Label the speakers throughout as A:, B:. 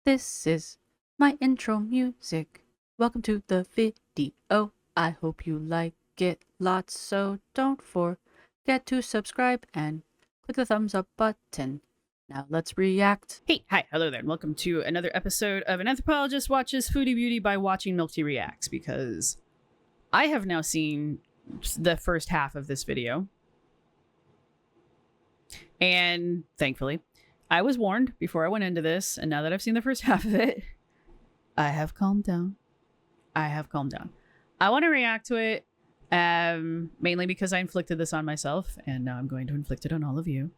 A: This is my intro music. Welcome to the video. I hope you like it lots, so don't forget to subscribe and click the thumbs up button. Now let's react.
B: Hey, hi, hello there, and welcome to another episode of An Anthropologist Watches Foodie Beauty by watching Milk Tea Reacts, because I have now seen the first half of this video. And thankfully, I was warned before I went into this, and now that I've seen the first half of it, I have calmed down. I want to react to it, mainly because I inflicted this on myself, and now I'm going to inflict it on all of you.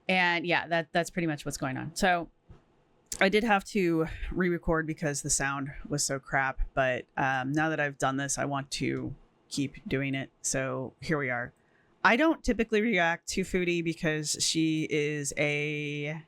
B: And yeah, that's pretty much what's going on. So I did have to re-record because the sound was so crap, but now that I've done this, I want to keep doing it. So here we are. I don't typically react to Foodie because she is a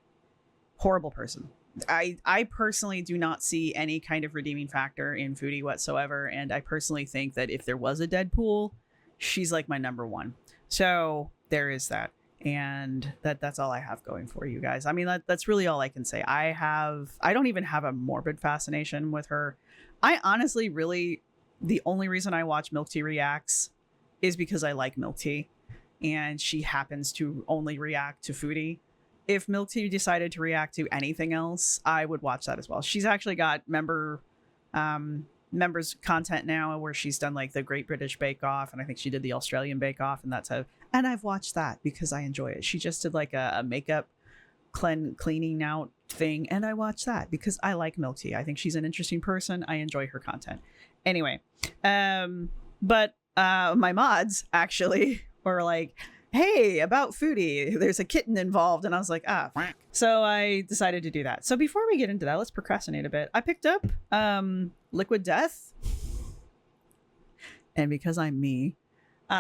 B: horrible person. I personally do not see any kind of redeeming factor in Foodie whatsoever, and I personally think that if there was a Deadpool, she's like my number one. So there is that. And that's all I have going for you guys. I mean, that's really all I can say. I don't even have a morbid fascination with her. I honestly the only reason I watch Milk Tea Reacts is because I like Milk Tea, and she happens to only react to Foodie. If Milk Tea decided to react to anything else, I would watch that as well. She's actually got members content now where she's done like the Great British Bake Off, and I think she did the Australian Bake Off, and I've watched that because I enjoy it. She just did like a makeup cleaning out thing, and I watched that because I like Milk Tea. I think she's an interesting person. I enjoy her content. Anyway, but my mods actually were like, hey, about Foodie, there's a kitten involved, and I was like, ah. So I decided to do that. So before we get into that, let's procrastinate a bit. I picked up Liquid Death, and because I'm me,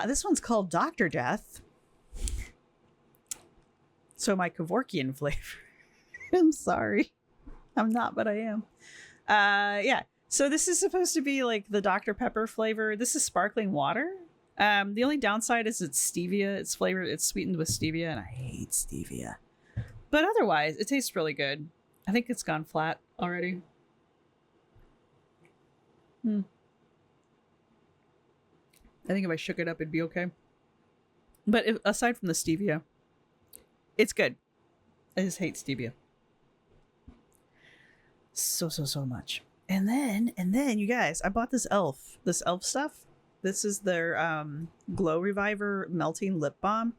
B: this one's called Dr. Death. So my Kevorkian flavor. I'm sorry. I'm not, but I am. Yeah. So this is supposed to be like the Dr. Pepper flavor. This is sparkling water. The only downside is it's stevia. It's flavored, it's sweetened with stevia, and I hate stevia. But otherwise, it tastes really good. I think it's gone flat already. I think if I shook it up, it'd be okay. But aside from the stevia, it's good. I just hate stevia. So much. And then you guys, I bought this elf stuff. This is their Glow Reviver Melting Lip Balm.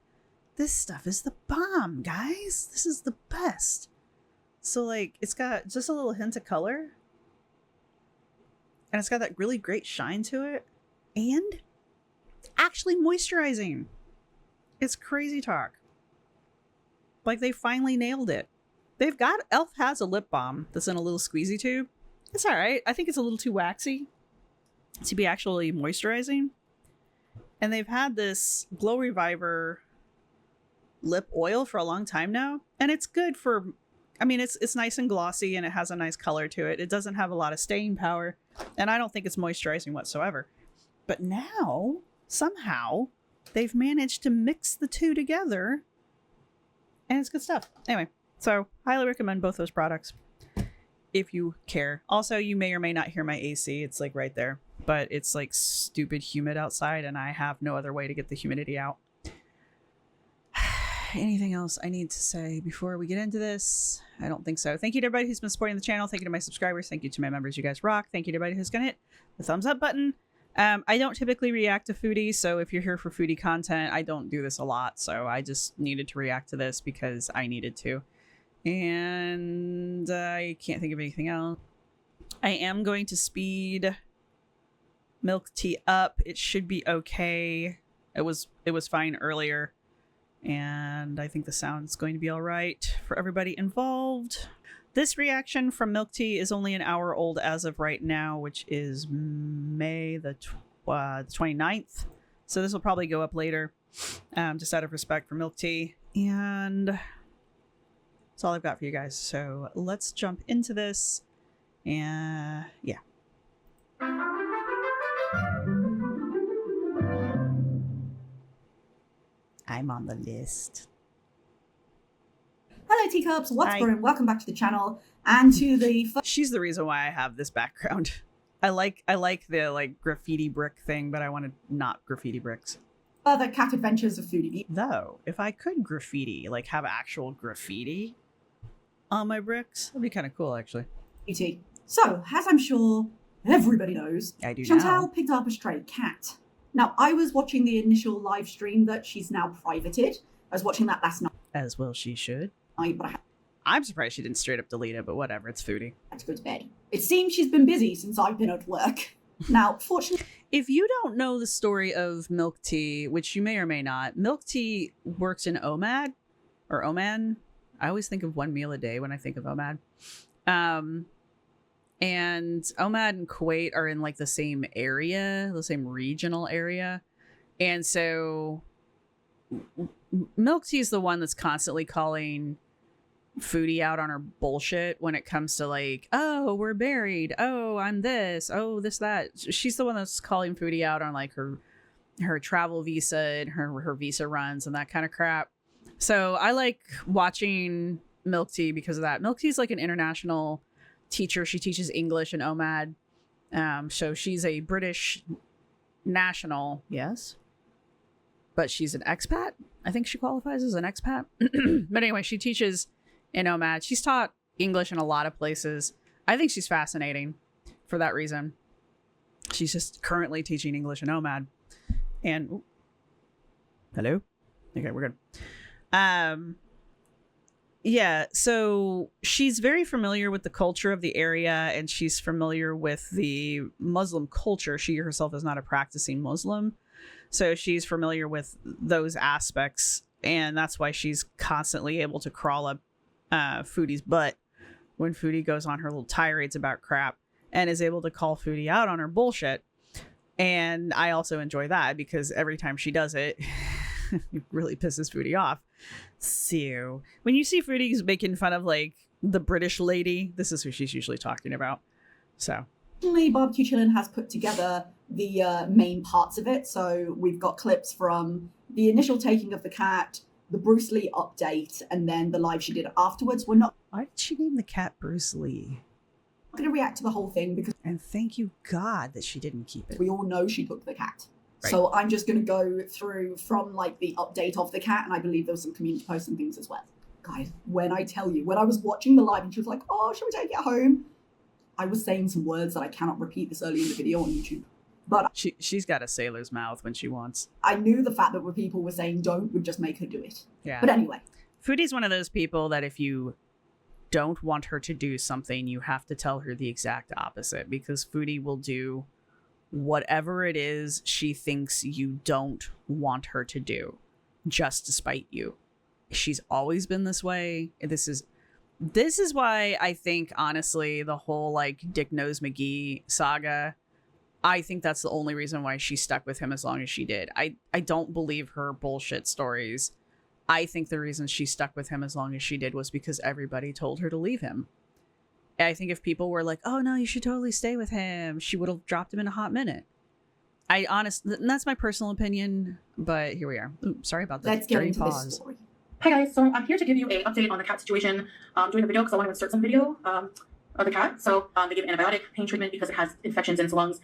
B: This stuff is the bomb, guys. This is the best. So like, it's got just a little hint of color, and it's got that really great shine to it, and actually moisturizing. It's crazy talk. Like, they finally nailed it. Elf has a lip balm that's in a little squeezy tube. It's all right. I think it's a little too waxy to be actually moisturizing. And they've had this Glow Reviver lip oil for a long time now, and it's good for, I mean, it's nice and glossy, and it has a nice color to it. It doesn't have a lot of staying power, and I don't think it's moisturizing whatsoever. But now, somehow, they've managed to mix the two together, and it's good stuff. Anyway, so highly recommend both those products if you care. Also, you may or may not hear my AC. It's like right there, but it's like stupid humid outside, and I have no other way to get the humidity out. Anything else I need to say before we get into this? I don't think so. Thank you to everybody who's been supporting the channel. Thank you to my subscribers. Thank you to my members. You guys rock. Thank you to everybody who's gonna hit the thumbs up button. I don't typically react to Foodie, so if you're here for Foodie content, I don't do this a lot, so I just needed to react to this because I needed to. And I can't think of anything else. I am going to speed Milk Tea up. It should be okay. It was fine earlier, and I think the sound's going to be all right for everybody involved. This reaction from Milk Tea is only an hour old as of right now, which is May the 29th. So this will probably go up later, just out of respect for Milk Tea. And that's all I've got for you guys. So let's jump into this. And yeah. I'm on the list.
C: Hello teacups, what's
B: Hi.
C: going on? Welcome back to the channel. And to the
B: She's the reason why I have this background. I like the like graffiti brick thing, but I wanted not graffiti bricks.
C: further cat adventures of Foodie.
B: Though, if I could graffiti, like have actual graffiti on my bricks, that'd be kind of cool, actually.
C: Beauty. So, as I'm sure everybody knows,
B: I do
C: Chantal
B: now.
C: picked up a stray cat. Now, I was watching the initial live stream that she's now privated. I was watching that last night,
B: As well she should.
C: but I
B: I'm surprised she didn't straight up delete it, but whatever, it's Foodie.
C: had to go to bed. It seems she's been busy since I've been at work. Now, fortunately,
B: If you don't know the story of Milk Tea, which you may or may not, Milk Tea works in Oman, or Oman. I always think of one meal a day when I think of Oman. And Oman and Kuwait are in like the same area, the same regional area. And so Milk Tea is the one that's constantly calling Foodie out on her bullshit when it comes to like, oh, we're married, oh, I'm this, oh, this, that. She's the one that's calling Foodie out on like her travel visa and her visa runs and that kind of crap. So I like watching Milk Tea because of that. Milk Tea is like an international teacher. She teaches English in OMAD. So she's a British national, yes, but she's an expat. I think she qualifies as an expat. But anyway, she teaches in OMAD. She's taught English in a lot of places. I think she's fascinating for that reason. She's just currently teaching English in OMAD. And hello? Okay, we're good. Yeah, so she's very familiar with the culture of the area, and she's familiar with the Muslim culture. She herself is not a practicing Muslim, so she's familiar with those aspects, and that's why she's constantly able to crawl up Foodie's butt when Foodie goes on her little tirades about crap and is able to call Foodie out on her bullshit. And I also enjoy that because every time she does it, it really pisses Foodie off. So when you see Foodie's making fun of like the British lady, this is who she's usually talking about. So
C: Barbecue Chillin' has put together the main parts of it. So we've got clips from the initial taking of the cat, the Bruce Lee update, and then the live she did afterwards. We're not
B: why did she name the cat Bruce Lee?
C: going to react to the whole thing because
B: And thank you God that she didn't keep it.
C: we all know she took the cat.
B: Right.
C: So I'm just going to go through from like the update of the cat, and I believe there was some community posts and things as well. Guys, when I tell you, when I was watching the live and she was like, oh, should we take it home? I was saying some words that I cannot repeat this early in the video on YouTube. But
B: She's got a sailor's mouth when she wants.
C: I knew the fact that when people were saying don't would just make her do it.
B: Yeah.
C: But anyway.
B: Foodie's one of those people that if you don't want her to do something, you have to tell her the exact opposite, because Foodie will do whatever it is she thinks you don't want her to do just to spite you. She's always been this way. This is why I think, honestly, the whole like Dick Knows McGee saga, I think that's the only reason why she stuck with him as long as she did. I don't believe her bullshit stories. I think the reason she stuck with him as long as she did was because everybody told her to leave him. I think if people were like, oh no, you should totally stay with him, she would have dropped him in a hot minute. That's my personal opinion, but here we are. Ooh, sorry about that.
C: Let's get into this story.
D: Hi guys, so I'm here to give you an update on the cat situation during the video because I want to insert some video of the cat. So they give antibiotic pain treatment because it has infections in its lungs.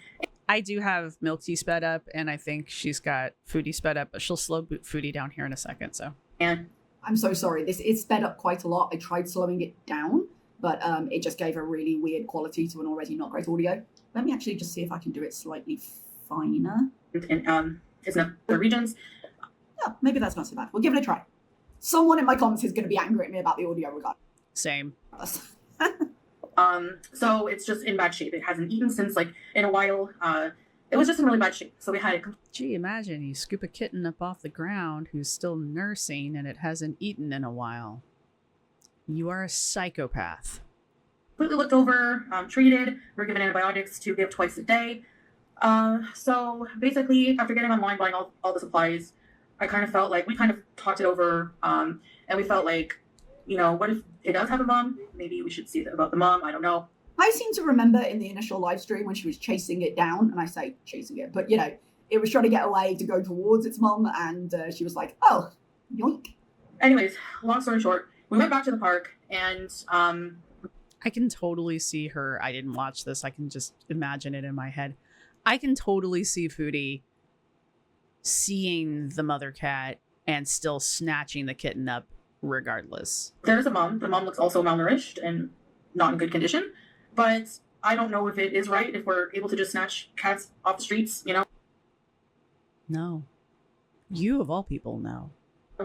B: I do have Milk Tea sped up, and I think she's got Foodie sped up, but she'll slow Foodie down here in a second. So
D: And
C: I'm so sorry. This is sped up quite a lot. I tried slowing it down, but it just gave a really weird quality to an already not great audio. Let me actually just see if I can do it slightly finer.
D: it's in other regions.
C: Yeah, maybe that's not so bad. We'll give it a try. Someone in my comments is going to be angry at me about the audio
B: same.
C: regardless.
D: So it's just in bad shape. It hasn't eaten since like in a while. It was just in really bad shape. So we had it
B: Gee, imagine you scoop a kitten up off the ground who's still nursing and it hasn't eaten in a while. You are a psychopath.
D: completely looked over, treated. We're given antibiotics to give twice a day. So basically, after getting online, buying all the supplies, I kind of felt like we kind of talked it over, and we felt like, you know, what if it does have a mom? Maybe we should see about the mom. I don't know.
C: I seem to remember in the initial live stream when she was chasing it down, and I say chasing it, but you know, it was trying to get away to go towards its mom, and she was like, oh, yoink.
D: Anyways, long story short, we went back to the park, and
B: I I can totally see her. I didn't watch this. I can just imagine it in my head. I can totally see Foodie seeing the mother cat and still snatching the kitten up regardless.
D: There's a mom. The mom looks also malnourished and not in good condition. But I don't know if it is right if we're able to just snatch cats off the streets, you know?
B: No. You, of all people, know.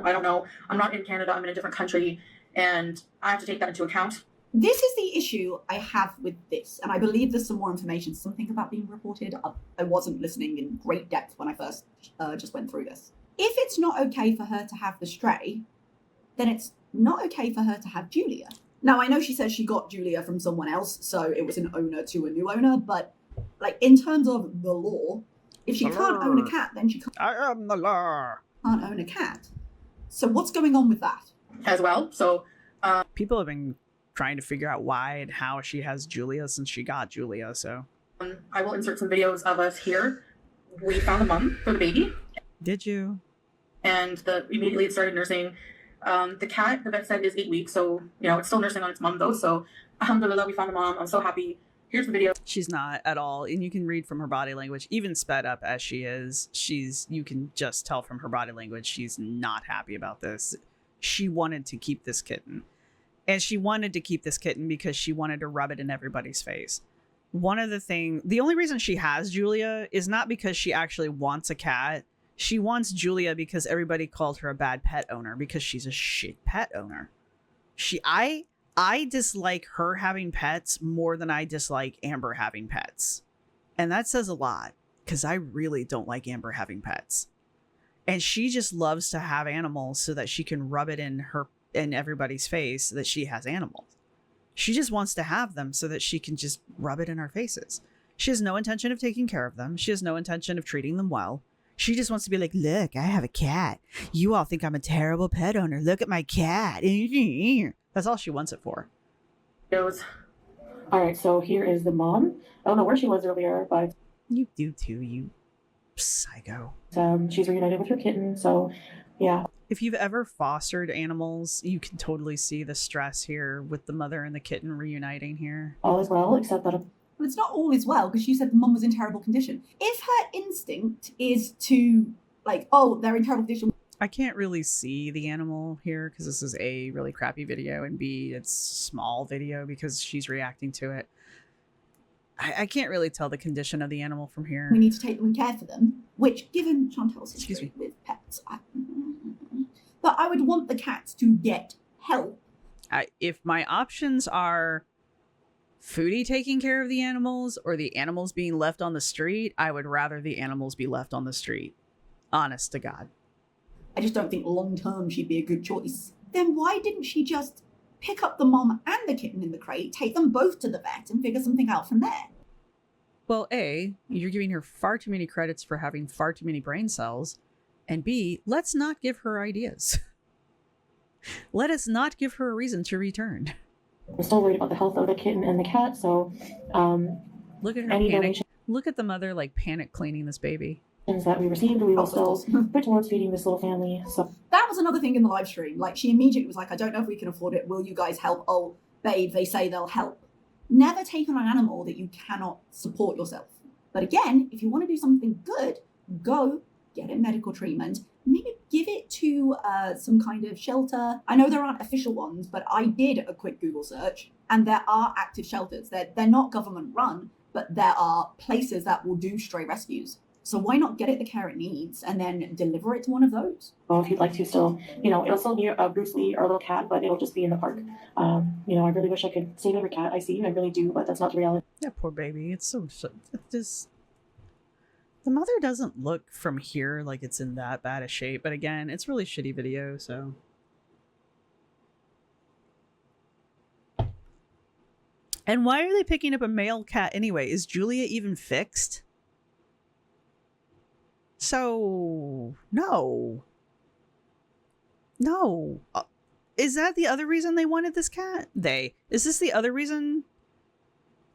D: I don't know. I'm not in Canada. I'm in a different country. And I have to take that into account.
C: This is the issue I have with this, and I believe there's some more information, something about being reported. I wasn't listening in great depth when I first just went through this. If it's not okay for her to have the stray, then it's not okay for her to have Julia. Now, I know she says she got Julia from someone else, so it was an owner to a new owner, but like in terms of the law, if she can't own a cat, then she can't.
B: I am the law.
C: Can't own a cat. So what's going on with that?
D: As well. So
B: people have been trying to figure out why and how she has Julia since she got Julia, so.
D: I will insert some videos of us here. We found a mom for the baby.
B: Did you?
D: And immediately it started nursing. The cat, the vet said, is 8 weeks, so, you know, it's still nursing on its mom, though, so alhamdulillah, we found a mom. I'm so happy. Here's the video.
B: She's not at all, and you can read from her body language, even sped up as she is, you can just tell from her body language she's not happy about this. She wanted to keep this kitten. And she wanted to keep this kitten because she wanted to rub it in everybody's face. The only reason she has Julia is not because she actually wants a cat. She wants Julia because everybody called her a bad pet owner because she's a shit pet owner. I dislike her having pets more than I dislike Amber having pets. And that says a lot because I really don't like Amber having pets. And she just loves to have animals so that she can rub it in everybody's face that she has animals. She just wants to have them so that she can just rub it in our faces. She has no intention of taking care of them. She has no intention of treating them well. She just wants to be like, look, I have a cat. You all think I'm a terrible pet owner. Look at my cat. That's all she wants it for.
D: All right, so here is the mom. I don't know where she was earlier, but
B: You do too, you psycho.
D: she's reunited with her kitten, so yeah.
B: If you've ever fostered animals, you can totally see the stress here with the mother and the kitten reuniting here.
D: All is well, except that
C: But it's not all is well, because you said the mum was in terrible condition. If her instinct is to, like, oh, they're in terrible condition.
B: I can't really see the animal here because this is A, really crappy video, and B, it's small video because she's reacting to it. I can't really tell the condition of the animal from here.
C: We need to take them and care for them, which, given Chantel's
B: Excuse
C: history with pets, but I would want the cats to get help.
B: If my options are Foodie taking care of the animals or the animals being left on the street, I would rather the animals be left on the street. Honest to God.
C: I just don't think long term she'd be a good choice. Then why didn't she just pick up the mom and the kitten in the crate, take them both to the vet, and figure something out from there?
B: Well, A, you're giving her far too many credits for having far too many brain cells. And B, let's not give her ideas. Let us not give her a reason to return.
D: we're still worried about the health of the kitten and the cat, so
B: Look at her
D: any
B: panic.
D: donations
B: Look at the mother like panic cleaning this baby.
D: that we received, we will still
C: Hospitals.
D: put towards feeding this little family. So
C: That was another thing in the live stream. Like, she immediately was like, I don't know if we can afford it. Will you guys help? Oh, babe, they say they'll help. Never take on an animal that you cannot support yourself. But again, if you want to do something good, go get it medical treatment. Maybe give it to some kind of shelter. I know there aren't official ones, but I did a quick Google search, and there are active shelters. They're not government run, but there are places that will do stray rescues. So why not get it the care it needs and then deliver it to one of those?
D: well, if you'd like to still, it'll still be a Bruce Lee, our little cat, but it'll just be in the park. I really wish I could save every cat I see. I really do, but that's not the reality.
B: Yeah, poor baby. It's just the mother doesn't look from here like it's in that bad a shape. But again, it's really shitty video, so. And why are they picking up a male cat anyway? Is Julia even fixed? So, no. Is that the other reason they wanted this cat? Is this the other reason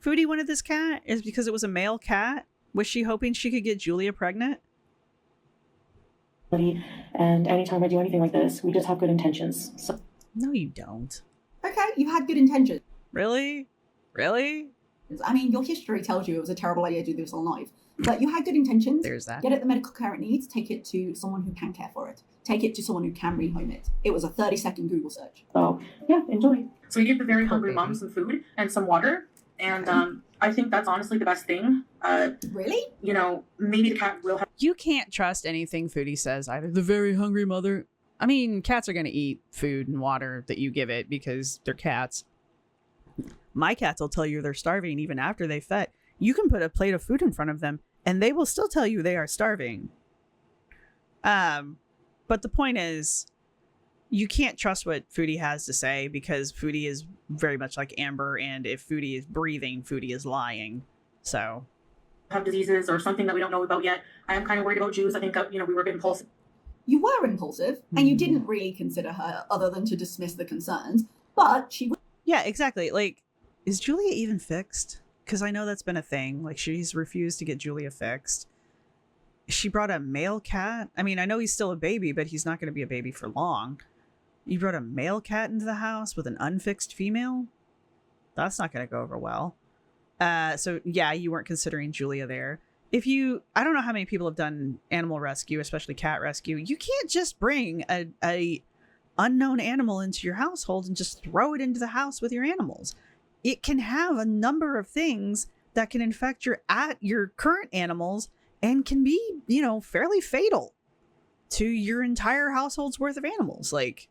B: Foodie wanted this cat? Is because it was a male cat? Was she hoping she could get Julia pregnant?
D: And anytime I do anything like this, we just have good intentions. So
B: No, you don't.
C: Okay, you had good intentions.
B: Really? Really?
C: I mean, your history tells you it was a terrible idea to do this on live. But you had good intentions.
B: There's that.
C: Get it the medical care it needs. Take it to someone who can care for it. Take it to someone who can rehome it. It was a 30-second Google search.
D: So yeah, enjoy. So we gave the very
B: Poor
D: hungry
B: baby.
D: mom some food and some water, and I think that's honestly the best thing.
C: Really?
D: You know, maybe the cat will have.
B: You can't trust anything Foodie says either. The very hungry mother. I mean, cats are going to eat food and water that you give it because they're cats. My cats will tell you they're starving even after they fed. You can put a plate of food in front of them and they will still tell you they are starving. But the point is, you can't trust what Foodie has to say because Foodie is very much like Amber, and if Foodie is breathing, Foodie is lying. So
D: Have diseases or something that we don't know about yet. I am kind of worried about Jews. I think we were a bit impulsive.
C: You were impulsive, and you didn't really consider her other than to dismiss the concerns, but she was.
B: yeah, exactly. Like, is Julia even fixed? Because I know that's been a thing. Like, she's refused to get Julia fixed. She brought a male cat. I mean, I know he's still a baby, but he's not going to be a baby for long. You brought a male cat into the house with an unfixed female? That's not going to go over well. So yeah, you weren't considering Julia there. I don't know how many people have done animal rescue, especially cat rescue. You can't just bring a unknown animal into your household and just throw it into the house with your animals. It can have a number of things that can infect your current animals and can be, fairly fatal to your entire household's worth of animals. Like,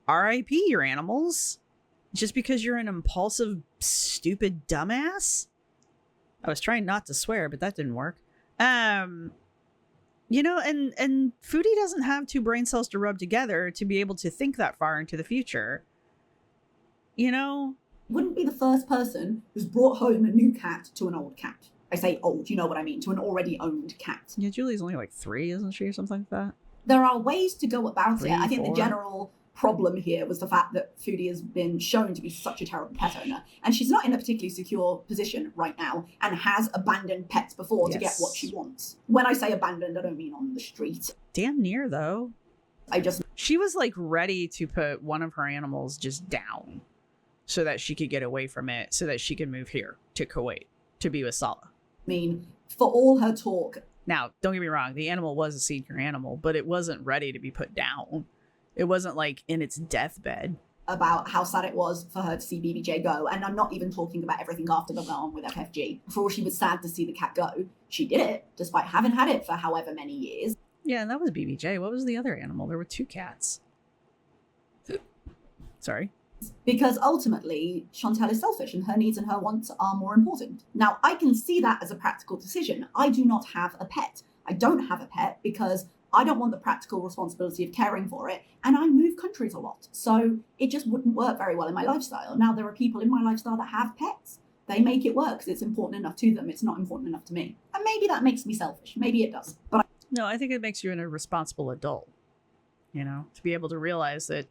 B: RIP your animals just because you're an impulsive, stupid dumbass. I was trying not to swear, but that didn't work. And Foodie doesn't have two brain cells to rub together to be able to think that far into the future.
C: Wouldn't be the first person who's brought home a new cat to an old cat. I say old, you know what I mean, to an already owned cat.
B: Yeah, Julie's only like 3, isn't she, or something like that?
C: There are ways to go about
B: 3,
C: it. I think
B: 4.
C: the general problem here was the fact that Foodie has been shown to be such a terrible pet owner, and she's not in a particularly secure position right now and has abandoned pets before to get what she wants. When I say abandoned, I don't mean on the street.
B: Damn near, though. She was like ready to put one of her animals just down so that she could get away from it, so that she could move here to Kuwait to be with Saga.
C: I mean, for all her talk.
B: Now, don't get me wrong, the animal was a senior animal, but it wasn't ready to be put down. It wasn't like in its deathbed.
C: About how sad it was for her to see BBJ go, and I'm not even talking about everything after that went on with FFG. For all she was sad to see the cat go, she did it, despite having had it for however many years.
B: Yeah, and that was BBJ. What was the other animal? There were 2 cats. Sorry.
C: Because ultimately, Chantal is selfish and her needs and her wants are more important. Now, I can see that as a practical decision. I do not have a pet. I don't have a pet because I don't want the practical responsibility of caring for it, and I move countries a lot. So it just wouldn't work very well in my lifestyle. Now, there are people in my lifestyle that have pets. They make it work because it's important enough to them. It's not important enough to me. And maybe that makes me selfish. Maybe it does. But
B: No, I think it makes you a responsible adult, to be able to realize that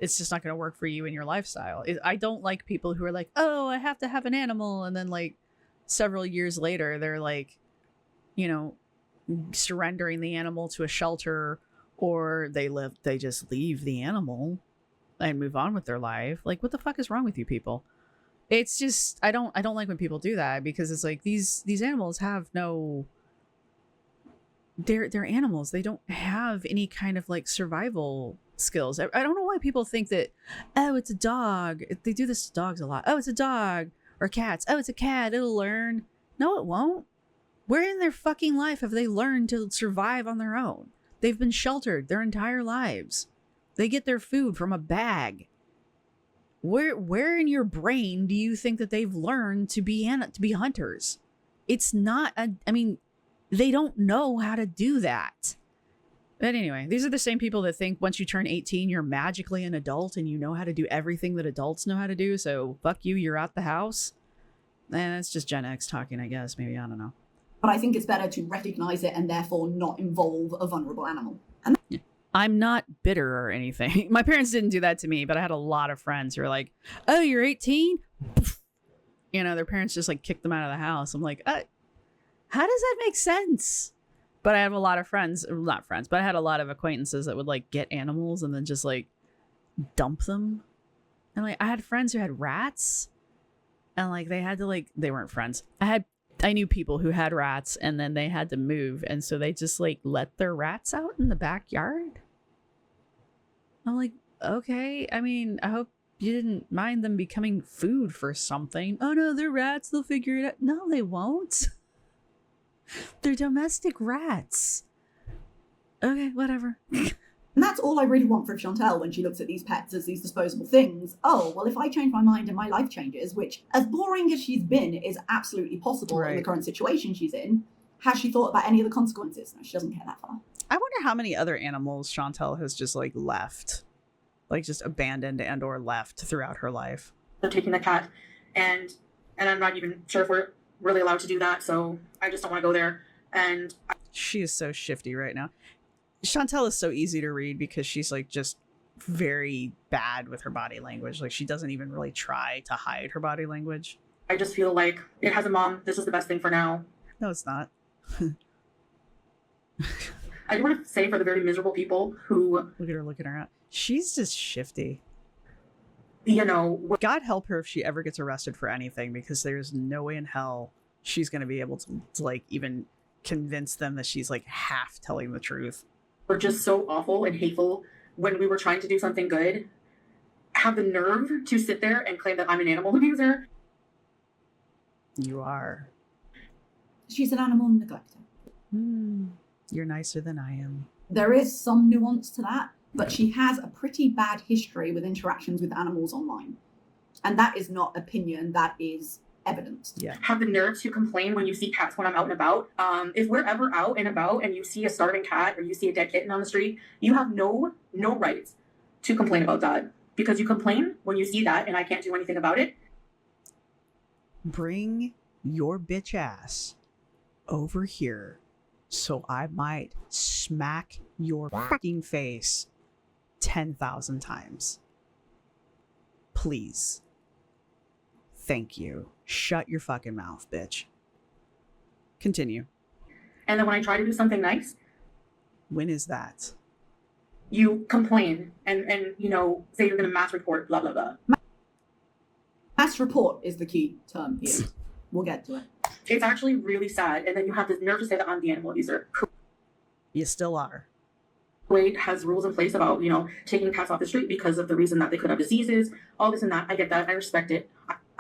B: it's just not going to work for you in your lifestyle. I don't like people who are like, oh, I have to have an animal. And then like several years later, they're like, surrendering the animal to a shelter, or they just leave the animal and move on with their life. Like, what the fuck is wrong with you people? It's just, I don't like when people do that, because it's like these animals have no, they're animals. They don't have any kind of like survival skills. I don't know why people think that, oh, it's a dog. They do this to dogs a lot. Oh, it's a dog. Or cats. Oh, it's a cat. It'll learn. No, it won't. Where in their fucking life have they learned to survive on their own? They've been sheltered their entire lives. They get their food from a bag. Where in your brain do you think that they've learned to be hunters? It's not they don't know how to do that. But anyway, these are the same people that think once you turn 18, you're magically an adult and you know how to do everything that adults know how to do. So fuck you, you're out the house. And that's just Gen X talking, I guess. Maybe, I don't know.
C: I think it's better to recognize it and therefore not involve a vulnerable animal. And
B: I'm not bitter or anything. My parents didn't do that to me, but I had a lot of friends who were like, oh, you're 18? Their parents just like kicked them out of the house. I'm like, how does that make sense? But I have a lot of friends, not friends, but I had a lot of acquaintances that would like get animals and then just like dump them. And like I had friends who had rats. and like they had to like they weren't friends. I knew people who had rats, and then they had to move, and so they just like let their rats out in the backyard. I'm like, okay. I mean, I hope you didn't mind them becoming food for something. Oh no, they're rats. They'll figure it out. No, they won't. They're domestic rats. Okay, whatever.
C: And that's all I really want from Chantel when she looks at these pets as these disposable things. Oh, well, if I change my mind and my life changes, which, as boring as she's been, is absolutely possible in the current situation she's in, has she thought about any of the consequences? No, she doesn't care that far.
B: I wonder how many other animals Chantel has just like left, like just abandoned and or left throughout her life.
D: They're taking the cat, and I'm not even sure if we're really allowed to do that, so I just don't want to go there. And
B: she is so shifty right now. Chantel is so easy to read because she's like just very bad with her body language. Like she doesn't even really try to hide her body language.
D: I just feel like it has a mom. This is the best thing for now.
B: No, it's not.
D: I do want to say for the very miserable people who...
B: Look at her looking around. She's just shifty.
D: You know...
B: God help her if she ever gets arrested for anything, because there's no way in hell she's going to be able to like even convince them that she's like half telling the truth.
D: Were just so awful and hateful when we were trying to do something good, have the nerve to sit there and claim that I'm an animal abuser.
B: You are.
C: She's an animal neglector.
B: You're nicer than I am.
C: There is some nuance to that, but she has a pretty bad history with interactions with animals online. And that is not opinion, that is evidence.
B: Yeah.
D: Have the nerve to complain when you see cats when I'm out and about. If we're ever out and about and you see a starving cat or you see a dead kitten on the street, you have no right to complain about that, because you complain when you see that and I can't do anything about it.
B: Bring your bitch ass over here so I might smack your fucking face 10,000 times. Please. Thank you. Shut your fucking mouth, bitch. Continue.
D: And then when I try to do something nice...
B: When is that?
D: You complain and you know, say you're going to mass report, blah, blah, blah.
C: Mass report is the key term here. We'll get to it.
D: It's actually really sad. And then you have the nerve to say that I'm the animal abuser.
B: You still are.
D: Kuwait has rules in place about, you know, taking cats off the street because of the reason that they could have diseases, all this and that. I get that. I respect it.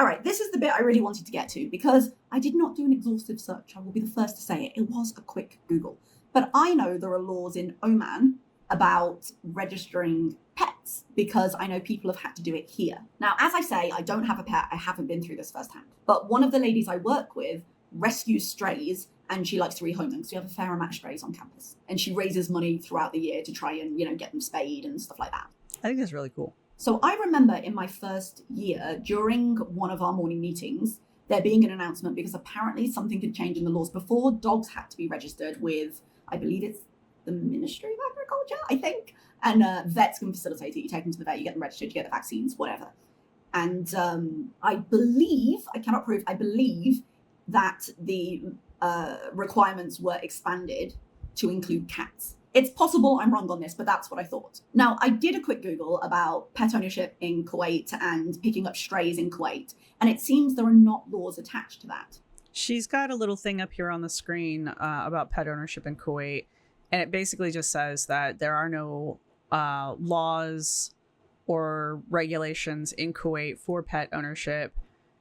C: All right, this is the bit I really wanted to get to because I did not do an exhaustive search. I will be the first to say it. It was a quick Google. But I know there are laws in Oman about registering pets because I know people have had to do it here. Now, as I say, I don't have a pet. I haven't been through this firsthand. But one of the ladies I work with rescues strays and she likes to rehome them because we have a fair amount of strays on campus. And she raises money throughout the year to try and, you know, get them spayed and stuff like that.
B: I think that's really cool.
C: So I remember in my first year, during one of our morning meetings, there being an announcement because apparently something had changed in the laws. Before, dogs had to be registered with, I believe it's the Ministry of Agriculture, I think. And vets can facilitate it. You take them to the vet, you get them registered, you get the vaccines, whatever. And I believe, I cannot prove, I believe that the requirements were expanded to include cats. It's possible I'm wrong on this, but that's what I thought. Now, I did a quick Google about pet ownership in Kuwait and picking up strays in Kuwait, and it seems there are not laws attached to that.
B: She's got a little thing up here on the screen about pet ownership in Kuwait, and it basically just says that there are no laws or regulations in Kuwait for pet ownership,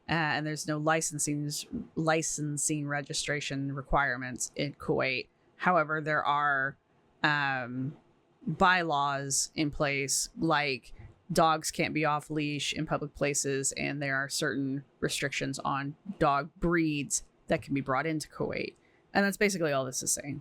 B: and there's no licensing registration requirements in Kuwait. However, there are bylaws in place, like dogs can't be off leash in public places, and there are certain restrictions on dog breeds that can be brought into Kuwait. And that's basically all this is saying.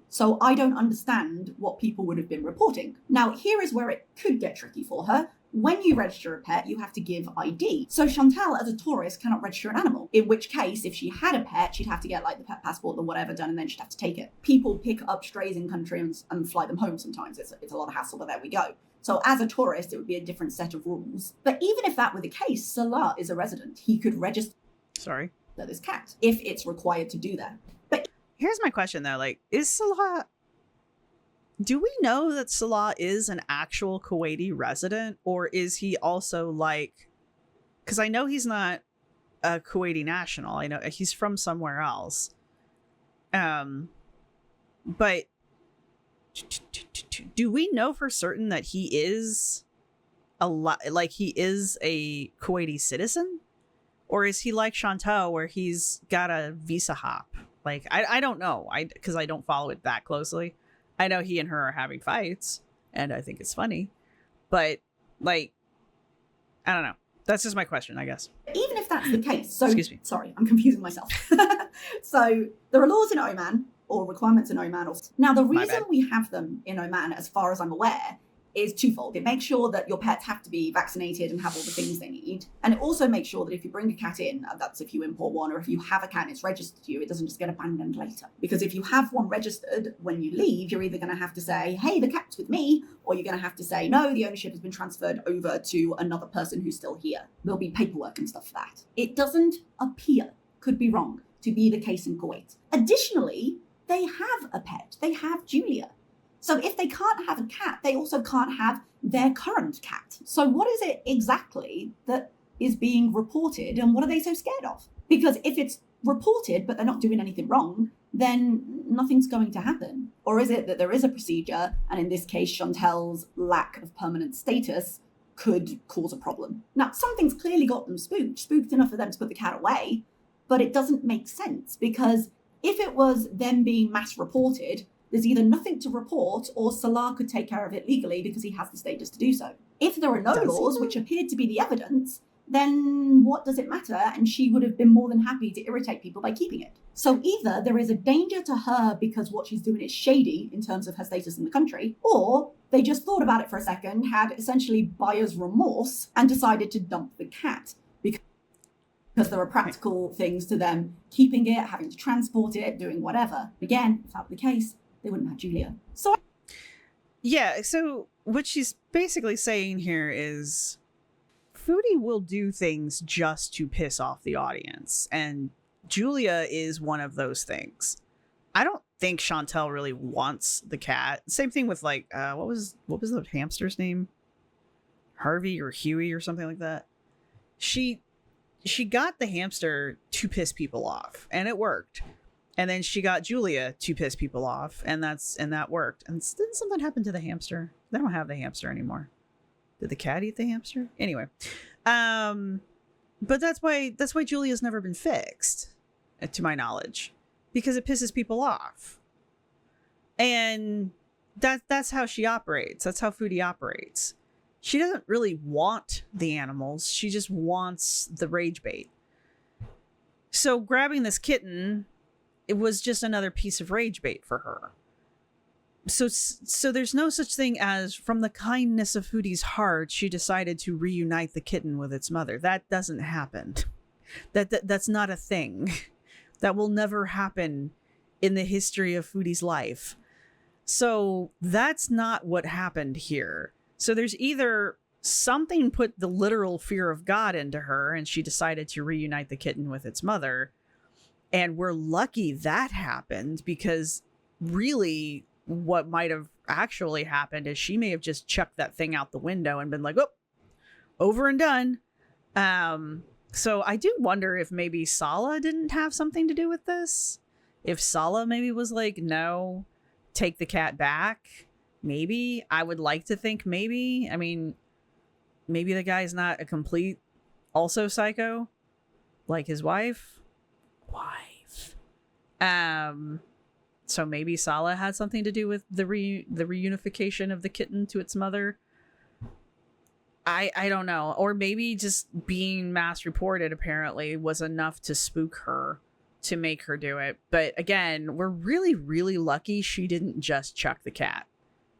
C: So I don't understand what people would have been reporting. Now, here is where it could get tricky for her. When you register a pet, you have to give ID. So Chantel, as a tourist, cannot register an animal. In which case, if she had a pet, she'd have to get like the pet passport or whatever done, and then she'd have to take it. People pick up strays in country and fly them home sometimes. It's a lot of hassle, but there we go. So as a tourist, it would be a different set of rules. But even if that were the case, Salah is a resident. He could register this cat if it's required to do that. But
B: here's my question though, like, is Salah... Do we know that Salah is an actual Kuwaiti resident, or is he also like... Because I know he's not a Kuwaiti national. I know he's from somewhere else. But do we know for certain that he is he is a Kuwaiti citizen? Or is he like Chantal, where he's got a visa hop? Like, I don't know. Because I don't follow it that closely. I know he and her are having fights, and I think it's funny. But, like, I don't know. That's just my question, I guess.
C: Even if that's the case, so
B: Excuse me.
C: Sorry, I'm confusing myself. So there are laws in Oman, or requirements in Oman. Now, the reason we have them in Oman, as far as I'm aware, is twofold. It makes sure that your pets have to be vaccinated and have all the things they need. And it also makes sure that if you bring a cat in, that's if you import one, or if you have a cat and it's registered to you, it doesn't just get abandoned later. Because if you have one registered, when you leave, you're either going to have to say, hey, the cat's with me, or you're going to have to say, no, the ownership has been transferred over to another person who's still here. There'll be paperwork and stuff for that. It doesn't appear, could be wrong, to be the case in Kuwait. Additionally, they have a pet. They have Julia. So if they can't have a cat, they also can't have their current cat. So what is it exactly that is being reported, and what are they so scared of? Because if it's reported, but they're not doing anything wrong, then nothing's going to happen. Or is it that there is a procedure, and in this case, Chantel's lack of permanent status could cause a problem? Now, something's clearly got them spooked enough for them to put the cat away, but it doesn't make sense, because if it was them being mass reported, there's either nothing to report, or Salah could take care of it legally because he has the status to do so. If there are no laws, which appeared to be the evidence, then what does it matter? And she would have been more than happy to irritate people by keeping it. So either there is a danger to her because what she's doing is shady in terms of her status in the country, or they just thought about it for a second, had essentially buyer's remorse, and decided to dump the cat. Because there are practical things to them keeping it, having to transport it, doing whatever. Again, if that were the case, they wouldn't have Julia. So
B: yeah, so what she's basically saying here is Foodie will do things just to piss off the audience, and Julia is one of those things. I don't think Chantel really wants the cat. Same thing with like what was the hamster's name? Harvey or Huey or something like that. She got the hamster to piss people off, and it worked. And then she got Julia to piss people off, and that worked. And didn't something happen to the hamster? They don't have the hamster anymore. Did the cat eat the hamster? Anyway, but that's why Julia's never been fixed, to my knowledge, because it pisses people off. And that's how she operates. That's how Foodie operates. She doesn't really want the animals. She just wants the rage bait. So grabbing this kitten, it was just another piece of rage bait for her. So there's no such thing as, from the kindness of Foodie's heart, she decided to reunite the kitten with its mother. That doesn't happen. That's not a thing. That will never happen in the history of Foodie's life. So that's not what happened here. So there's either something put the literal fear of God into her, and she decided to reunite the kitten with its mother. And we're lucky that happened, because really what might have actually happened is she may have just chucked that thing out the window and been like, oh, over and done. So I do wonder if maybe Salah didn't have something to do with this. If Salah maybe was like, no, take the cat back. Maybe. I would like to think maybe. I mean, maybe the guy's not a complete also psycho like his wife. So maybe Salah had something to do with the reunification of the kitten to its mother. I don't know. Or maybe just being mass reported apparently was enough to spook her, to make her do it. But again, we're really, really lucky she didn't just chuck the cat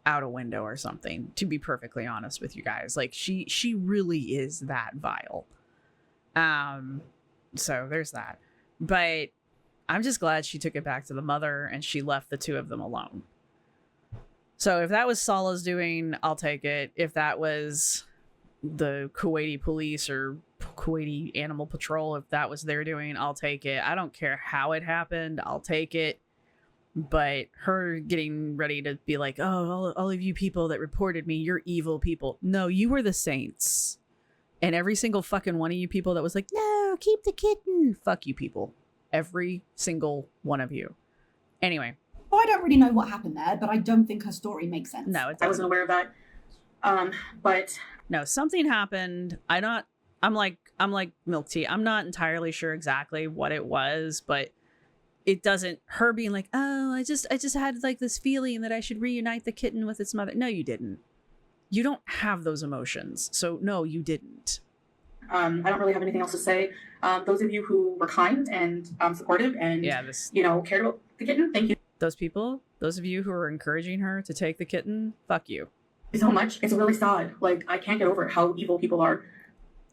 B: out a window or something, to be perfectly honest with you guys. Like, she really is that vile. So there's that. But I'm just glad she took it back to the mother and she left the two of them alone. So if that was Salah's doing, I'll take it. If that was the Kuwaiti police or Kuwaiti Animal Patrol, if that was their doing, I'll take it. I don't care how it happened. I'll take it. But her getting ready to be like, oh, all of you people that reported me, you're evil people. No, you were the saints. And every single fucking one of you people that was like, no, no, keep the kitten. Fuck you people. Every single one of you. Anyway.
C: Well, I don't really know what happened there, but I don't think her story makes sense.
B: No, it
D: I wasn't aware of that. But
B: no, something happened. I'm like milk tea. I'm not entirely sure exactly what it was, but it doesn't, her being like, oh, I just had like this feeling that I should reunite the kitten with its mother. No, you didn't. You don't have those emotions. So no, you didn't.
D: I don't really have anything else to say. Those of you who were kind and supportive and cared about the kitten, thank you.
B: Those of you who are encouraging her to take the kitten, fuck you.
D: So much. It's really sad. Like, I can't get over how evil people are.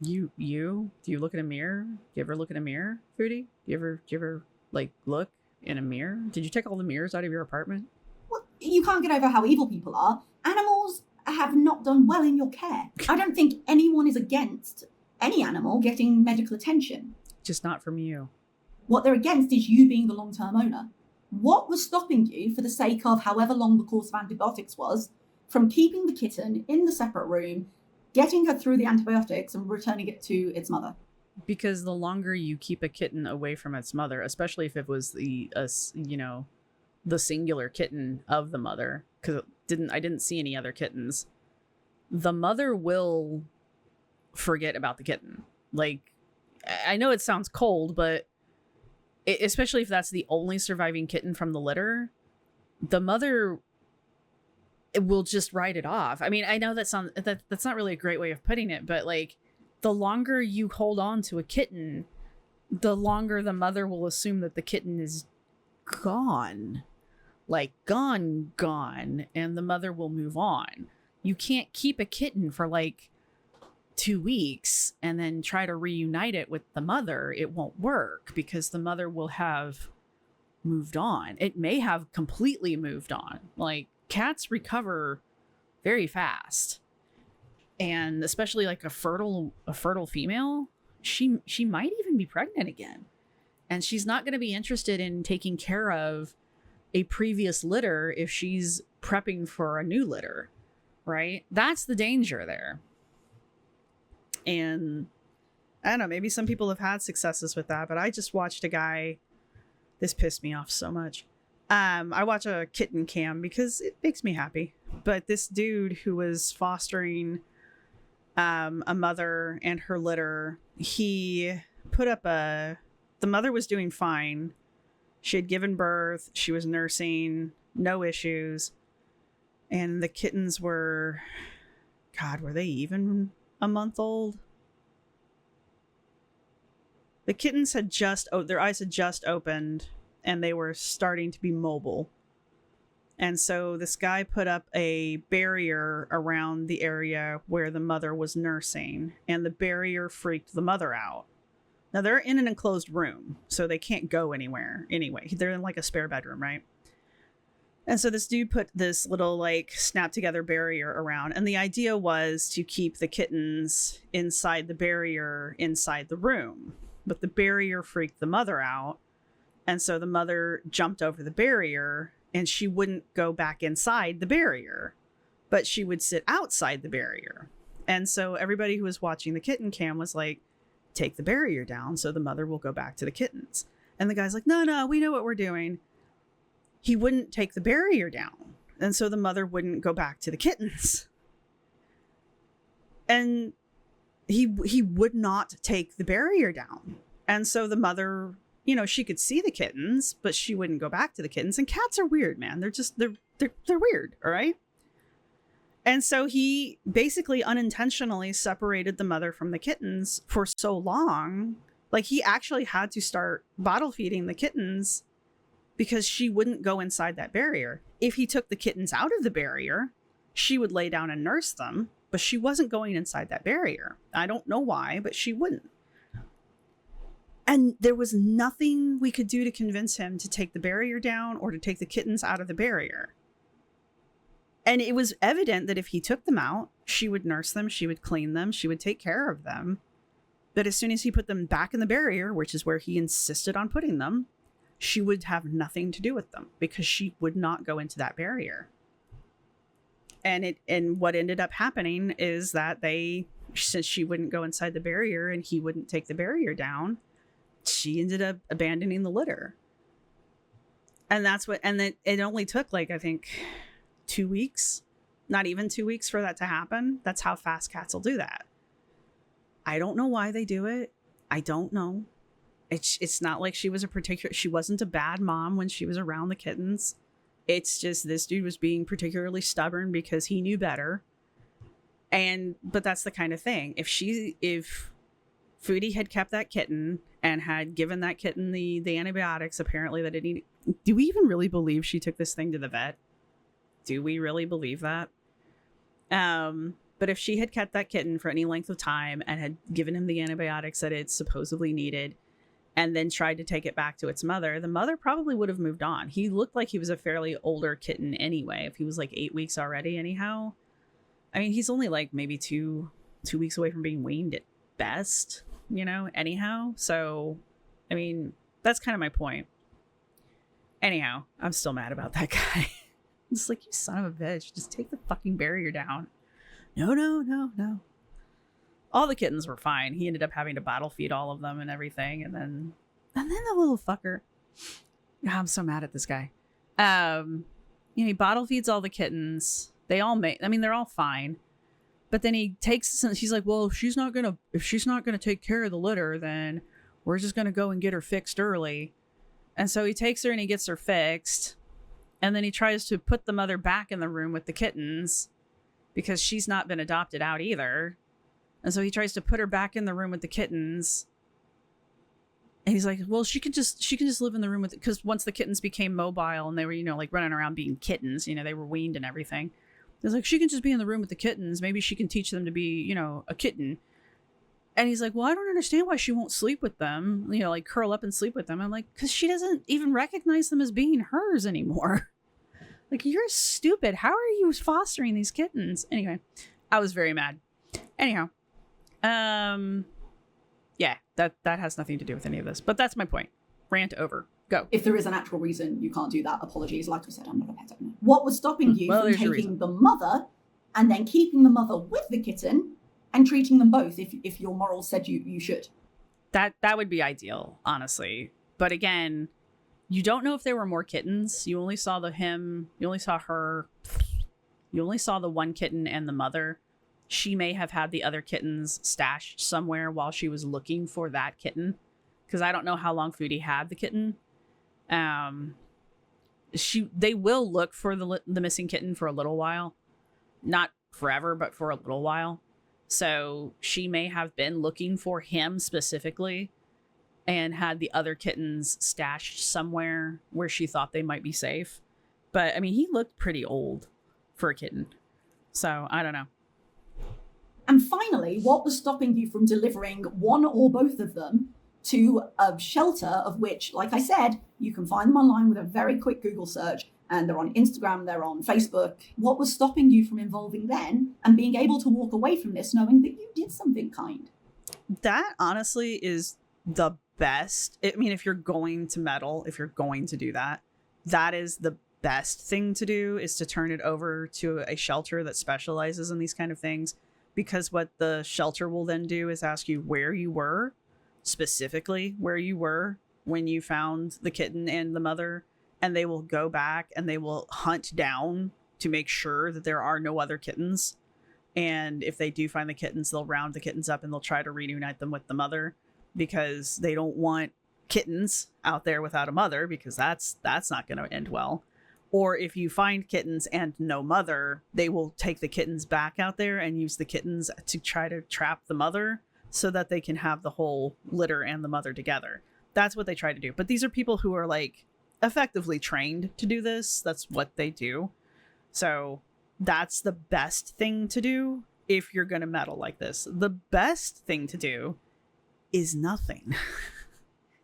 B: Do you look in a mirror? Do you ever look in a mirror, Foodie? Do you ever like look in a mirror? Did you take all the mirrors out of your apartment?
C: Well, you can't get over how evil people are. Animals have not done well in your care. I don't think anyone is against any animal getting medical attention.
B: Just not from you.
C: What they're against is you being the long-term owner. What was stopping you, for the sake of however long the course of antibiotics was, from keeping the kitten in the separate room, getting her through the antibiotics and returning it to its mother?
B: Because the longer you keep a kitten away from its mother, especially if it was the singular kitten of the mother, because I didn't see any other kittens, the mother will forget about the kitten. Like, I know it sounds cold, but especially if that's the only surviving kitten from the litter, the mother will just write it off. I mean, I know that's not really a great way of putting it, but like, the longer you hold on to a kitten, the longer the mother will assume that the kitten is gone. Like, gone, and the mother will move on. You can't keep a kitten for like 2 weeks and then try to reunite it with the mother. It won't work because the mother will have moved on. It may have completely moved on. Like, cats recover very fast. And especially like a fertile female, she might even be pregnant again. And she's not going to be interested in taking care of a previous litter if she's prepping for a new litter, right? That's the danger there. And I don't know, maybe some people have had successes with that, but I just watched a guy, this pissed me off so much. I watch a kitten cam because it makes me happy. But this dude who was fostering a mother and her litter, he put up the mother was doing fine. She had given birth. She was nursing, no issues. And the kittens were, God, were they even a month old? The kittens had their eyes had just opened and they were starting to be mobile. And so this guy put up a barrier around the area where the mother was nursing, and the barrier freaked the mother out. Now they're in an enclosed room, so they can't go anywhere anyway. They're in like a spare bedroom, right? And so this dude put this little like snap together barrier around, and the idea was to keep the kittens inside the barrier inside the room. But the barrier freaked the mother out, and so the mother jumped over the barrier, and she wouldn't go back inside the barrier, but she would sit outside the barrier. And so everybody who was watching the kitten cam was like, take the barrier down so the mother will go back to the kittens. And the guy's like, no, we know what we're doing. He wouldn't take the barrier down. And so the mother wouldn't go back to the kittens. And he would not take the barrier down. And so the mother, she could see the kittens, but she wouldn't go back to the kittens. And cats are weird, man. They're weird. All right. And so he basically unintentionally separated the mother from the kittens for so long. Like, he actually had to start bottle feeding the kittens because she wouldn't go inside that barrier. If he took the kittens out of the barrier, she would lay down and nurse them, but she wasn't going inside that barrier. I don't know why, but she wouldn't. And there was nothing we could do to convince him to take the barrier down or to take the kittens out of the barrier. And it was evident that if he took them out, she would nurse them, she would clean them, she would take care of them. But as soon as he put them back in the barrier, which is where he insisted on putting them, she would have nothing to do with them because she would not go into that barrier. And what ended up happening is that they since she wouldn't go inside the barrier and he wouldn't take the barrier down, she ended up abandoning the litter. And that's what, and then it only took like, I think 2 weeks, not even 2 weeks for that to happen. That's how fast cats will do that. I don't know why they do it. I don't know. It's not like she wasn't a bad mom when she was around the kittens. It's just this dude was being particularly stubborn because he knew better. But that's the kind of thing. If Foodie had kept that kitten and had given that kitten the antibiotics apparently that it needed, do we even really believe she took this thing to the vet? Do we really believe that? But if she had kept that kitten for any length of time and had given him the antibiotics that it supposedly needed, and then tried to take it back to its mother, the mother probably would have moved on. He looked like he was a fairly older kitten anyway, if he was like 8 weeks already anyhow. I mean, he's only like maybe two weeks away from being weaned at best, anyhow. So, I mean, that's kind of my point. Anyhow, I'm still mad about that guy. It's like, you son of a bitch, just take the fucking barrier down. No. All the kittens were fine. He ended up having to bottle feed all of them and everything. And then the little fucker. I'm so mad at this guy. He bottle feeds all the kittens. They're all fine. But then he takes, she's like, well, if she's not gonna take care of the litter, then we're just gonna go and get her fixed early. And so he takes her and he gets her fixed. And then he tries to put the mother back in the room with the kittens because she's not been adopted out either. And so he tries to put her back in the room with the kittens. And he's like, well, she can just live in the room with it. Because once the kittens became mobile and they were, like running around being kittens, they were weaned and everything. He's like, she can just be in the room with the kittens. Maybe she can teach them to be, a kitten. And he's like, well, I don't understand why she won't sleep with them, like curl up and sleep with them. I'm like, because she doesn't even recognize them as being hers anymore. Like, you're stupid. How are you fostering these kittens? Anyway, I was very mad. Anyhow, yeah, that has nothing to do with any of this, but that's my point. Rant over. Go.
C: If there is an actual reason you can't do that, apologies. Like I said, I'm not a pet owner. What was stopping you from taking the mother and then keeping the mother with the kitten and treating them both if your morals said you should?
B: That would be ideal, honestly. But again, you don't know if there were more kittens. You only saw her. You only saw the one kitten and the mother. She may have had the other kittens stashed somewhere while she was looking for that kitten. Because I don't know how long Foodie had the kitten. They will look for the missing kitten for a little while. Not forever, but for a little while. So she may have been looking for him specifically and had the other kittens stashed somewhere where she thought they might be safe. But I mean, he looked pretty old for a kitten. So I don't know.
C: And finally, what was stopping you from delivering one or both of them to a shelter of which, like I said, you can find them online with a very quick Google search, and they're on Instagram, they're on Facebook. What was stopping you from involving them and being able to walk away from this knowing that you did something kind?
B: That honestly is the best. I mean, if you're going to meddle, if you're going to do that, that is the best thing to do, is to turn it over to a shelter that specializes in these kind of things. Because what the shelter will then do is ask you where you were, specifically where you were when you found the kitten and the mother, and they will go back and they will hunt down to make sure that there are no other kittens. And if they do find the kittens, they'll round the kittens up and they'll try to reunite them with the mother, because they don't want kittens out there without a mother, because that's not going to end well. Or if you find kittens and no mother, they will take the kittens back out there and use the kittens to try to trap the mother so that they can have the whole litter and the mother together. That's what they try to do. But these are people who are like effectively trained to do this. That's what they do. So that's the best thing to do if you're going to meddle like this. The best thing to do is nothing.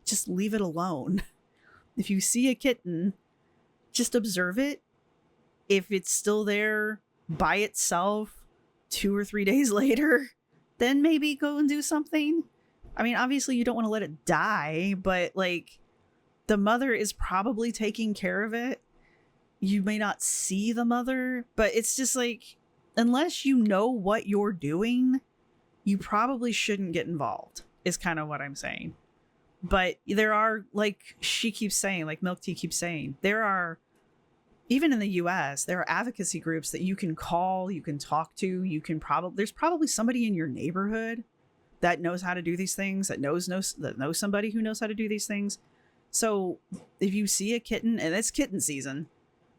B: Just leave it alone. If you see a kitten, just observe it. If it's still there by itself 2 or 3 days later, then maybe go and do something. I mean, obviously you don't want to let it die, but like, the mother is probably taking care of it. You may not see the mother, but it's just like, unless you know what you're doing, you probably shouldn't get involved, is kind of what I'm saying. But there are, like she keeps saying, like Milk Tea keeps saying, there are, even in the US, there are advocacy groups that you can call, you can talk to, there's probably somebody in your neighborhood that knows how to do these things, that knows somebody who knows how to do these things. So if you see a kitten, and it's kitten season,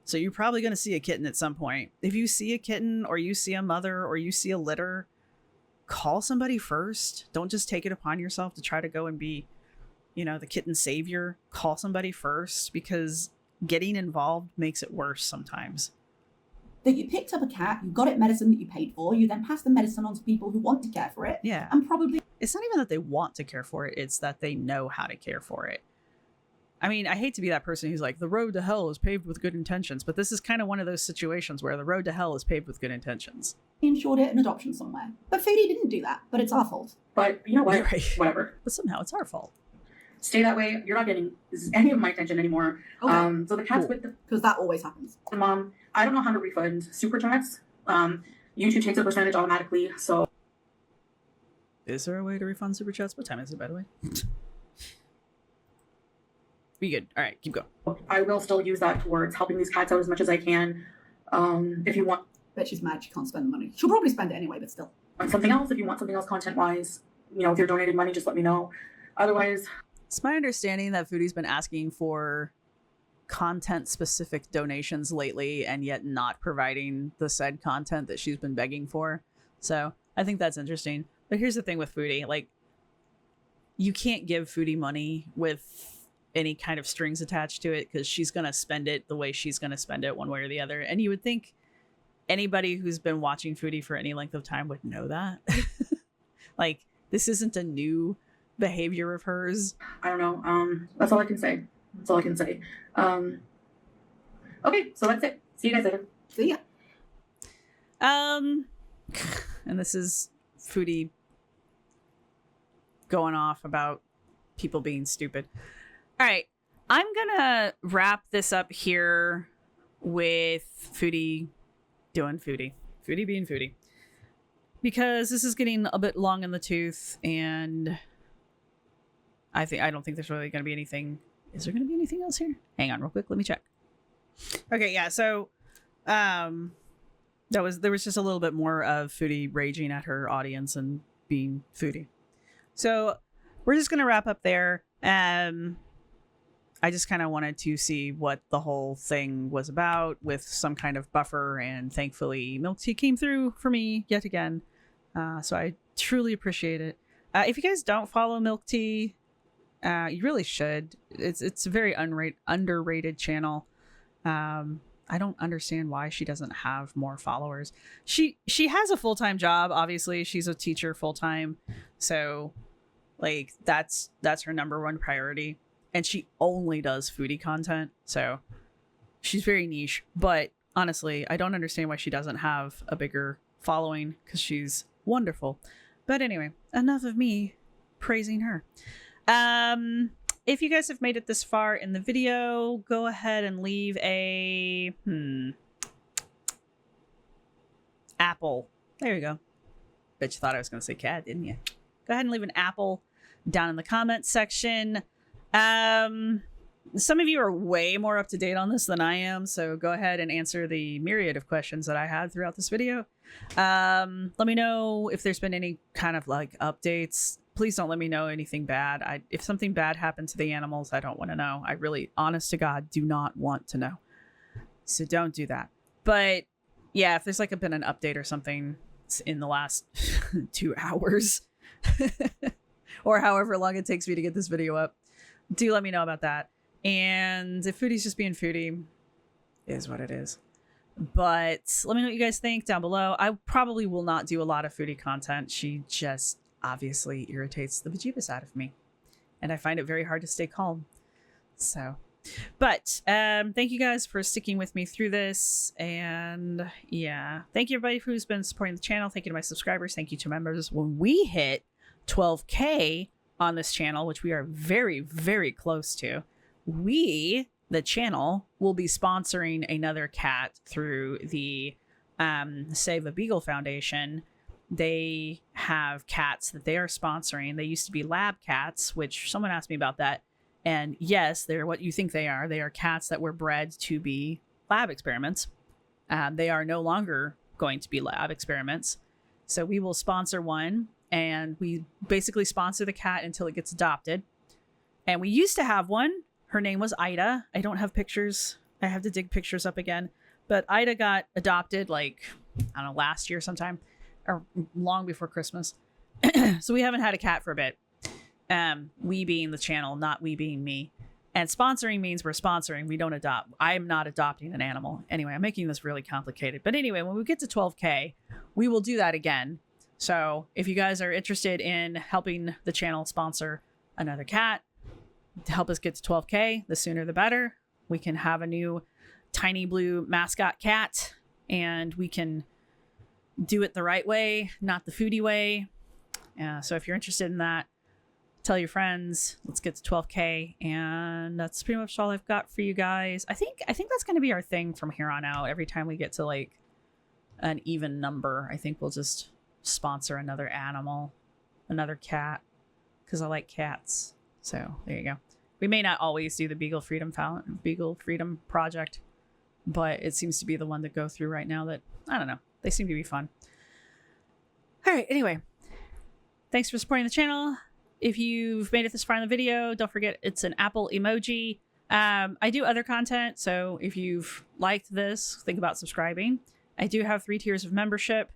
B: so you're probably going to see a kitten at some point. If you see a kitten, or you see a mother, or you see a litter, call somebody first. Don't just take it upon yourself to try to go and be, the kitten savior. Call somebody first, because getting involved makes it worse sometimes.
C: That you picked up a cat, you got it medicine that you paid for, you then pass the medicine on to people who want to care for it.
B: Yeah.
C: And probably...
B: It's not even that they want to care for it, it's that they know how to care for it. I mean, I hate to be that person who's like, the road to hell is paved with good intentions, but this is kind of one of those situations where the road to hell is paved with good intentions.
C: Insured it an adoption somewhere. But Foodie didn't do that, but it's our fault.
D: But you know what?
B: Right.
D: Whatever.
B: But somehow it's our fault.
D: Stay that way. You're not getting any of my attention anymore.
C: Okay.
D: So the cat's
B: Cool.
D: with the
C: Because that always happens.
D: mom. I don't know how to refund super chats. YouTube takes a percentage automatically. So
B: Is there a way to refund super chats? What time is it, by the way? Be good. All right, keep going.
D: I will still use that towards helping these cats out as much as I can. If you want
C: Bet she's mad she can't spend the money. She'll probably spend it anyway, but still.
D: something else, if you want something else content-wise, with your donated money, just let me know. Otherwise,
B: It's my understanding that Foodie's been asking for content-specific donations lately, and yet not providing the said content that she's been begging for. So I think that's interesting. But here's the thing with Foodie. Like, you can't give Foodie money with any kind of strings attached to it, because she's going to spend it the way she's going to spend it, one way or the other. And you would think anybody who's been watching Foodie for any length of time would know that. Like, this isn't a new behavior of hers.
D: I don't know. That's all I can say. Okay, so that's it. See you guys later.
C: See ya.
B: And this is Foodie going off about people being stupid. All right, I'm gonna wrap this up here with Foodie doing Foodie being Foodie, because this is getting a bit long in the tooth, and I don't think there's really gonna be anything. Is there gonna be anything else here? Hang on real quick, let me check. Okay, yeah, so there was just a little bit more of Foodie raging at her audience and being Foodie. So we're just gonna wrap up there. I just kind of wanted to see what the whole thing was about with some kind of buffer, and thankfully Milk Tea came through for me yet again. So I truly appreciate it. If you guys don't follow Milk Tea, you really should. It's a very underrated channel. I don't understand why she doesn't have more followers. She has a full-time job, obviously. She's a teacher full-time. So like that's her number one priority. And she only does Foodie content. So she's very niche. But honestly, I don't understand why she doesn't have a bigger following, because she's wonderful. But anyway, enough of me praising her. If you guys have made it this far in the video, go ahead and leave a apple. There you go. Bet you thought I was going to say cat, didn't you? Go ahead and leave an apple down in the comments section. Some of you are way more up to date on this than I am, so go ahead and answer the myriad of questions that I had throughout this video. Let me know if there's been any kind of like updates. Please don't let me know anything bad. If something bad happened to the animals, I don't want to know. I really, honest to God, do not want to know. So don't do that. But yeah, if there's like been an update or something in the last 2 hours or however long it takes me to get this video up, do let me know about that. And if Foodie's just being Foodie, is what it is. But let me know what you guys think down below. I probably will not do a lot of Foodie content. She just obviously irritates the bejeebus out of me, and I find it very hard to stay calm. So, but thank you guys for sticking with me through this. And yeah, thank you everybody who's been supporting the channel. Thank you to my subscribers. Thank you to members. When we hit 12K on this channel, which we are very, very close to, the channel, will be sponsoring another cat through the Save a Beagle Foundation. they have cats that they are sponsoring. They used to be lab cats, which someone asked me about that. And yes, they're what you think they are. They are cats that were bred to be lab experiments. They are no longer going to be lab experiments. So we will sponsor one, and we basically sponsor the cat until it gets adopted. And we used to have one. Her name was Ida. I don't have pictures. I have to dig pictures up again. But Ida got adopted like, I don't know, last year sometime, or long before Christmas. So we haven't had a cat for a bit. We being the channel, not we being me. And sponsoring means we're sponsoring. We don't adopt. I'm not adopting an animal. Anyway, I'm making this really complicated. But anyway, when we get to 12K, we will do that again. So if you guys are interested in helping the channel sponsor another cat to help us get to 12K, the sooner the better. We can have a new tiny blue mascot cat, and we can do it the right way, not the foodie way. So if you're interested in that, tell your friends. Let's get to 12K, and that's pretty much all I've got for you guys. I think that's going to be our thing from here on out. Every time we get to like an even number, I think we'll just sponsor another animal, another cat, because I like cats. So there you go. We may not always do the Beagle Freedom Project, but it seems to be the one to go through right now that, I don't know, they seem to be fun. All right, anyway, thanks for supporting the channel. If you've made it this far in the video, don't forget it's an Apple emoji. I do other content, so if you've liked this, think about subscribing. I do have 3 tiers of membership,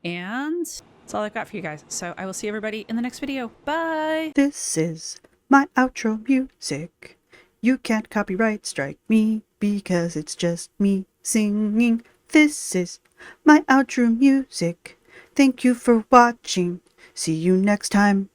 B: and that's all I've got for you guys. So I will see everybody in the next video. Bye!
A: This is my outro music. You can't copyright strike me because it's just me singing. This is my outro music. Thank you for watching. See you next time.